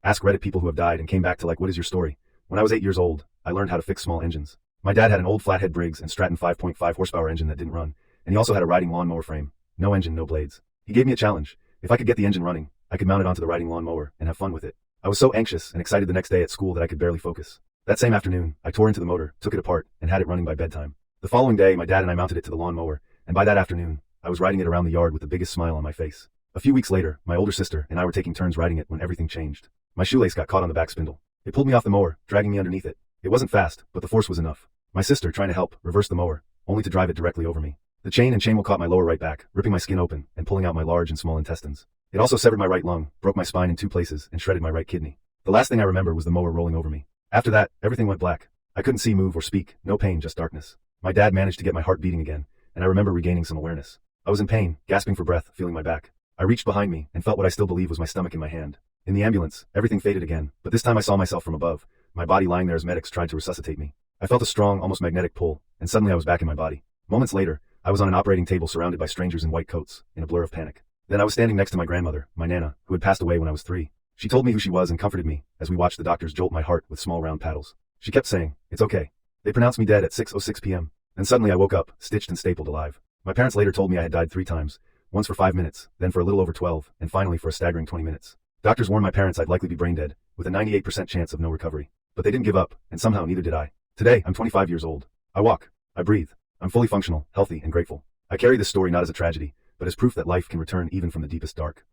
ask Reddit people who have died, and came back to like, what is your story? When I was 8 years old, I learned how to fix small engines. My dad had an old flathead Briggs and Stratton 5.5 horsepower engine that didn't run, and he also had a riding lawnmower frame. No engine, no blades. He gave me a challenge. If I could get the engine running, I could mount it onto the riding lawnmower and have fun with it. I was so anxious and excited the next day at school that I could barely focus. That same afternoon, I tore into the motor, took it apart, and had it running by bedtime. The following day, my dad and I mounted it to the lawnmower, and by that afternoon, I was riding it around the yard with the biggest smile on my face. A few weeks later, my older sister and I were taking turns riding it when everything changed. My shoelace got caught on the back spindle. It pulled me off the mower, dragging me underneath it. It wasn't fast, but the force was enough. My sister, trying to help, reversed the mower, only to drive it directly over me. The chain and chain wheel caught my lower right back, ripping my skin open and pulling out my large and small intestines. It also severed my right lung, broke my spine in 2 places, and shredded my right kidney. The last thing I remember was the mower rolling over me. After that, everything went black. I couldn't see, move, or speak. No pain, just darkness. My dad managed to get my heart beating again, and I remember regaining some awareness. I was in pain, gasping for breath, feeling my back. I reached behind me and felt what I still believe was my stomach in my hand. In the ambulance, everything faded again, but this time I saw myself from above, my body lying there as medics tried to resuscitate me. I felt a strong, almost magnetic pull, and suddenly I was back in my body. Moments later, I was on an operating table surrounded by strangers in white coats, in a blur of panic. Then I was standing next to my grandmother, my Nana, who had passed away when I was 3. She told me who she was and comforted me as we watched the doctors jolt my heart with small round paddles. She kept saying, "It's okay." They pronounced me dead at 6:06 p.m. Then suddenly I woke up, stitched and stapled alive. My parents later told me I had died 3 times, once for 5 minutes, then for a little over 12, and finally for a staggering 20 minutes. Doctors warned my parents I'd likely be brain dead, with a 98% chance of no recovery. But they didn't give up, and somehow neither did I. Today, I'm 25 years old. I walk. I breathe. I'm fully functional, healthy, and grateful. I carry this story not as a tragedy, but as proof that life can return even from the deepest dark.